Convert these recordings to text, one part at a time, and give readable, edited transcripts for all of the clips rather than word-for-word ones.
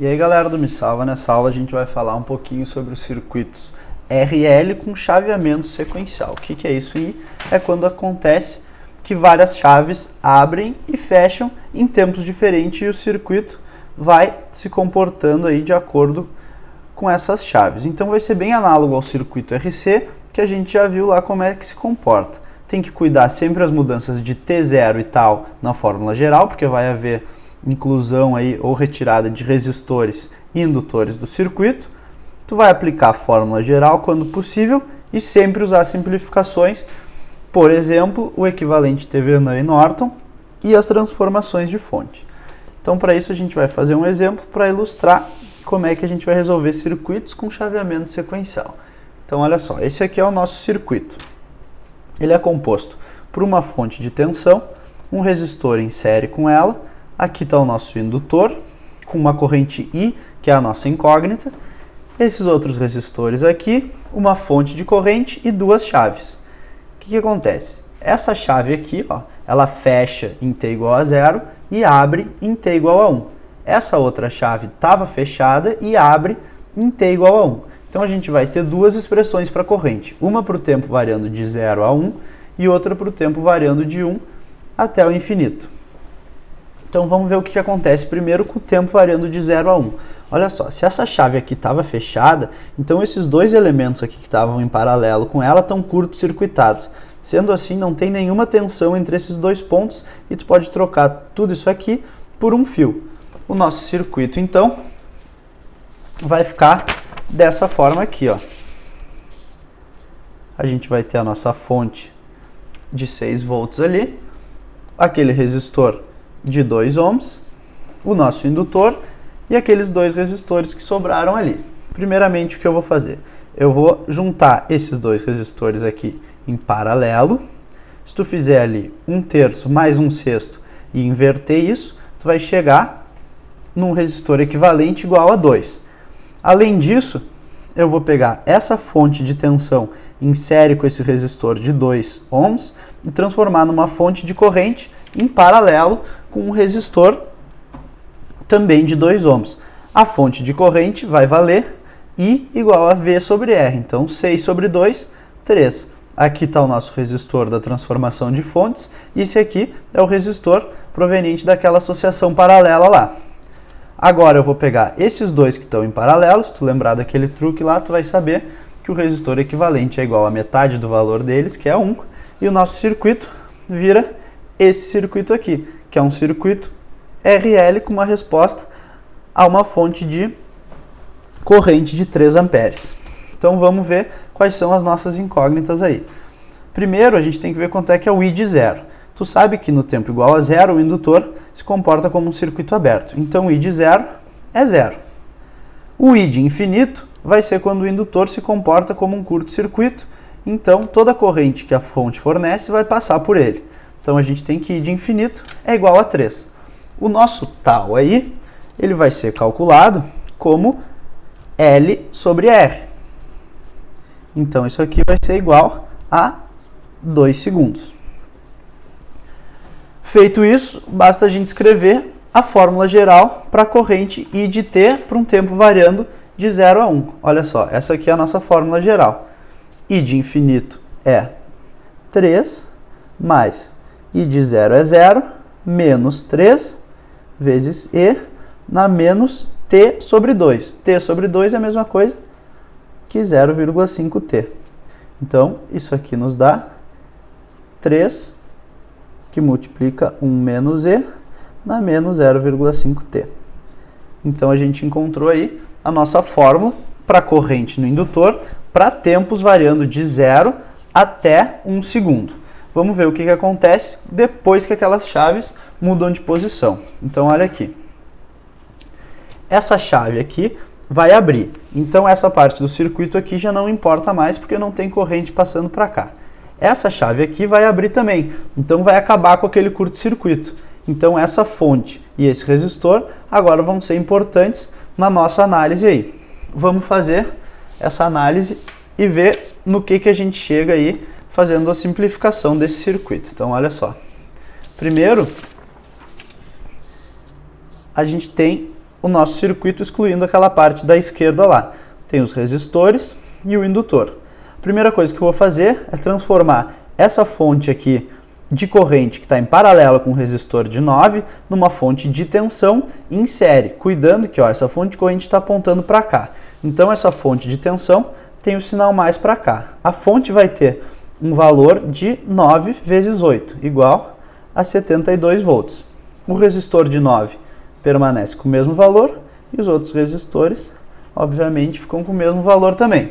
E aí galera do Me Salva, nessa aula a gente vai falar um pouquinho sobre os circuitos RL com chaveamento sequencial. O que é isso? É quando acontece que várias chaves abrem e fecham em tempos diferentes e o circuito vai se comportando aí de acordo com essas chaves. Então vai ser bem análogo ao circuito RC, que a gente já viu lá como é que se comporta. Tem que cuidar sempre as mudanças de T0 e tal na fórmula geral, porque vai haver inclusão aí ou retirada de resistores e indutores do circuito. Tu vai aplicar a fórmula geral quando possível e sempre usar simplificações, por exemplo, o equivalente Thevenin e Norton e as transformações de fonte. Então, para isso a gente vai fazer um exemplo para ilustrar como é que a gente vai resolver circuitos com chaveamento sequencial. Então, olha só, esse aqui é o nosso circuito. Ele é composto por uma fonte de tensão, um resistor em série com ela. Aqui está o nosso indutor, com uma corrente I, que é a nossa incógnita. Esses outros resistores aqui, uma fonte de corrente e duas chaves. O que acontece? Essa chave aqui, ó, ela fecha em T igual a 0 e abre em T igual a 1. Essa outra chave estava fechada e abre em T igual a 1. Então a gente vai ter duas expressões para a corrente. Uma para o tempo variando de 0 a 1 e outra para o tempo variando de 1 até o infinito. Então vamos ver o que acontece primeiro com o tempo variando de 0 a 1. Olha só, se essa chave aqui estava fechada, então esses dois elementos aqui que estavam em paralelo com ela estão curto-circuitados. Sendo assim, não tem nenhuma tensão entre esses dois pontos e tu pode trocar tudo isso aqui por um fio. O nosso circuito, então, vai ficar dessa forma aqui, ó. A gente vai ter a nossa fonte de 6 volts ali, aquele resistor de 2 ohms, o nosso indutor e aqueles dois resistores que sobraram ali. Primeiramente, o que eu vou fazer? Eu vou juntar esses dois resistores aqui em paralelo. Se tu fizer ali 1/3 mais 1/6 e inverter isso, tu vai chegar num resistor equivalente igual a 2. Além disso, eu vou pegar essa fonte de tensão em série com esse resistor de 2 ohms e transformar numa fonte de corrente em paralelo com um resistor também de 2 ohms. A fonte de corrente vai valer I igual a V sobre R. Então, 6 sobre 2, 3. Aqui está o nosso resistor da transformação de fontes e esse aqui é o resistor proveniente daquela associação paralela lá. Agora eu vou pegar esses dois que estão em paralelo. Se tu lembrar daquele truque lá, tu vai saber que o resistor equivalente é igual a metade do valor deles, que é 1, e o nosso circuito vira esse circuito aqui, que é um circuito RL com uma resposta a uma fonte de corrente de 3 amperes. Então vamos ver quais são as nossas incógnitas aí. Primeiro a gente tem que ver quanto é que é o I de 0. Tu sabe que no tempo igual a 0 o indutor se comporta como um circuito aberto. Então o I de 0 é 0. O I de infinito vai ser quando o indutor se comporta como um curto-circuito. Então toda a corrente que a fonte fornece vai passar por ele. Então a gente tem que I de infinito é igual a 3. O nosso tal aí, ele vai ser calculado como L sobre R. Então isso aqui vai ser igual a 2 segundos. Feito isso, basta a gente escrever a fórmula geral para a corrente I de T para um tempo variando de 0 a 1. Olha só, essa aqui é a nossa fórmula geral. I de infinito é 3, mais I de 0 é 0, menos 3, vezes E, na menos T sobre 2. T sobre 2 é a mesma coisa que 0,5T. Então, isso aqui nos dá 3, que multiplica 1 menos E, na menos 0,5T. Então, a gente encontrou aí a nossa fórmula para a corrente no indutor para tempos variando de 0 até 1 segundo. Vamos ver o que acontece depois que aquelas chaves mudam de posição. Então, olha aqui. Essa chave aqui vai abrir. Então, essa parte do circuito aqui já não importa mais, porque não tem corrente passando para cá. Essa chave aqui vai abrir também. Então, vai acabar com aquele curto-circuito. Então, essa fonte e esse resistor agora vão ser importantes na nossa análise aí. Vamos fazer essa análise e ver no que a gente chega aí fazendo a simplificação desse circuito. Então, olha só. Primeiro, a gente tem o nosso circuito excluindo aquela parte da esquerda lá. Tem os resistores e o indutor. A primeira coisa que eu vou fazer é transformar essa fonte aqui de corrente que está em paralelo com o resistor de 9 numa fonte de tensão em série. Cuidando que essa fonte de corrente está apontando para cá. Então essa fonte de tensão tem o sinal mais para cá. A fonte vai ter um valor de 9 vezes 8, igual a 72 volts. O resistor de 9 permanece com o mesmo valor e os outros resistores, obviamente, ficam com o mesmo valor também.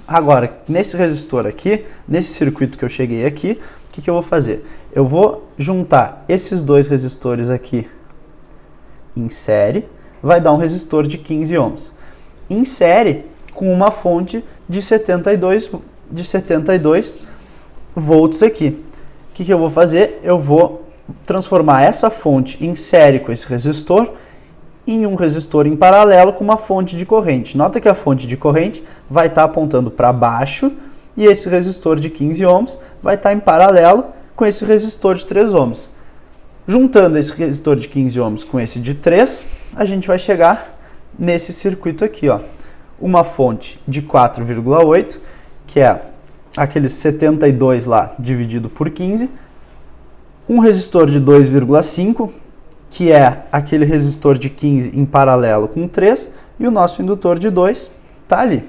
Agora, nesse resistor aqui, nesse circuito que eu cheguei aqui, o que eu vou fazer? Eu vou juntar esses dois resistores aqui em série, vai dar um resistor de 15 ohms. Em série, com uma fonte de 72 volts aqui. O que eu vou fazer? Eu vou transformar essa fonte em série com esse resistor em um resistor em paralelo com uma fonte de corrente. Nota que a fonte de corrente vai estar apontando para baixo e esse resistor de 15 ohms vai estar em paralelo com esse resistor de 3 ohms. Juntando esse resistor de 15 ohms com esse de 3, a gente vai chegar nesse circuito aqui, ó. Uma fonte de 4,8, que é aqueles 72 lá dividido por 15, um resistor de 2,5, que é aquele resistor de 15 em paralelo com 3, e o nosso indutor de 2 está ali.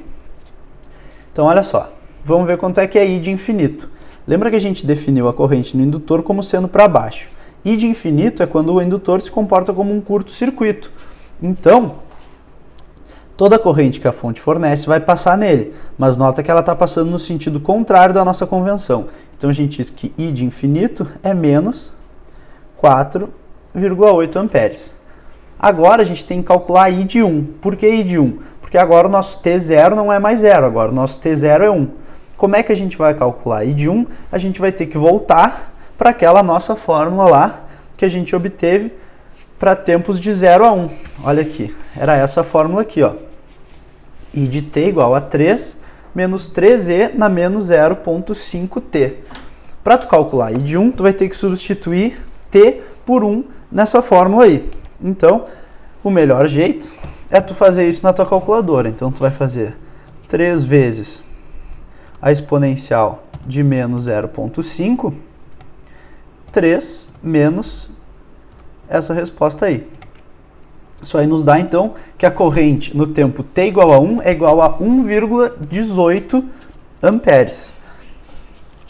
Então, olha só, vamos ver quanto é que é I de infinito. Lembra que a gente definiu a corrente no indutor como sendo para baixo. I de infinito é quando o indutor se comporta como um curto-circuito. Então, toda a corrente que a fonte fornece vai passar nele, mas nota que ela está passando no sentido contrário da nossa convenção. Então a gente diz que I de infinito é menos 4,8 amperes. Agora a gente tem que calcular I de 1. Por que I de 1? Porque agora o nosso T0 não é mais 0, agora o nosso T0 é 1. Como é que a gente vai calcular I de 1? A gente vai ter que voltar para aquela nossa fórmula lá que a gente obteve para tempos de 0 a 1. Olha aqui, era essa fórmula aqui, ó. I de t igual a 3 menos 3e na menos 0,5t. Para tu calcular I de 1, tu vai ter que substituir t por 1 nessa fórmula aí. Então, o melhor jeito é tu fazer isso na tua calculadora. Então, tu vai fazer 3 vezes a exponencial de menos 0,5, 3 menos essa resposta aí. Isso aí nos dá, então, que a corrente no tempo t igual a 1 é igual a 1,18 amperes.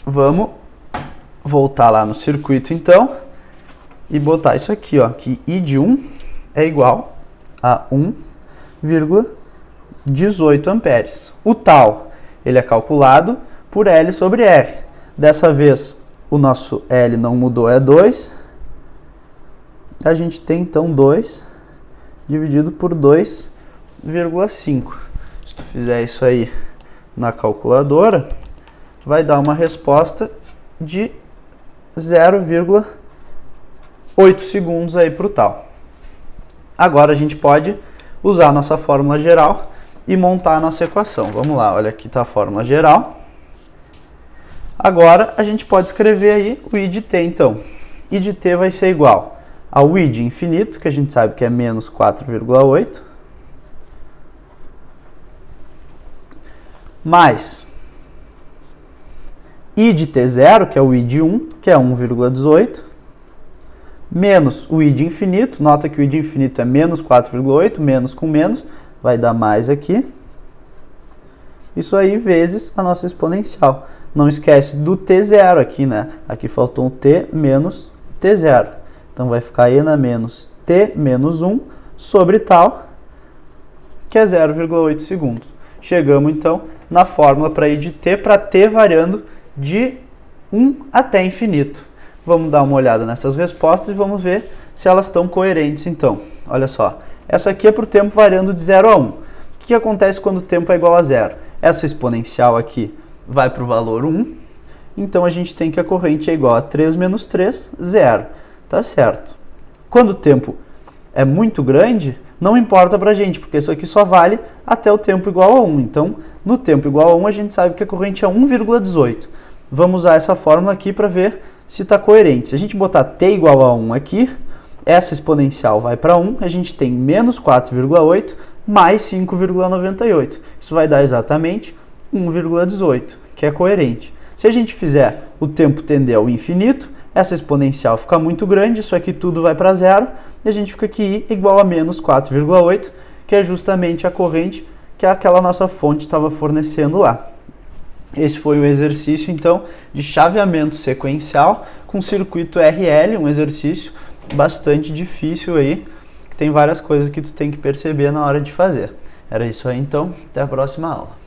Vamos voltar lá no circuito, então, e botar isso aqui, ó, que I de 1 é igual a 1,18 amperes. O tal, ele é calculado por L sobre R. Dessa vez, o nosso L não mudou, é 2. A gente tem, então, 2 dividido por 2,5. Se tu fizer isso aí na calculadora, vai dar uma resposta de 0,8 segundos aí para o tal. Agora a gente pode usar a nossa fórmula geral e montar a nossa equação. Vamos lá, olha aqui está a fórmula geral. Agora a gente pode escrever aí o I de t, então. I de t vai ser igual ao I de infinito, que a gente sabe que é menos 4,8, mais I de t0, que é o I de 1, que é 1,18, menos o I de infinito, nota que o I de infinito é menos 4,8, menos com menos, vai dar mais aqui. Isso aí vezes a nossa exponencial. Não esquece do t0 aqui, né? Aqui faltou um t menos t0. Então, vai ficar E na menos T menos 1 sobre tal, que é 0,8 segundos. Chegamos, então, na fórmula para I de T, para T variando de 1 até infinito. Vamos dar uma olhada nessas respostas e vamos ver se elas estão coerentes, então. Olha só, essa aqui é para o tempo variando de 0 a 1. O que acontece quando o tempo é igual a 0? Essa exponencial aqui vai para o valor 1, então a gente tem que a corrente é igual a 3 menos 3, 0. Tá certo. Quando o tempo é muito grande, não importa pra gente, porque isso aqui só vale até o tempo igual a 1. Então, no tempo igual a 1, a gente sabe que a corrente é 1,18. Vamos usar essa fórmula aqui para ver se está coerente. Se a gente botar t igual a 1 aqui, essa exponencial vai para 1, a gente tem menos 4,8 mais 5,98. Isso vai dar exatamente 1,18, que é coerente. Se a gente fizer o tempo tender ao infinito, essa exponencial fica muito grande, isso aqui tudo vai para zero, e a gente fica aqui igual a menos 4,8, que é justamente a corrente que aquela nossa fonte estava fornecendo lá. Esse foi o exercício, então, de chaveamento sequencial com circuito RL, um exercício bastante difícil aí, que tem várias coisas que tu tem que perceber na hora de fazer. Era isso aí, então, até a próxima aula.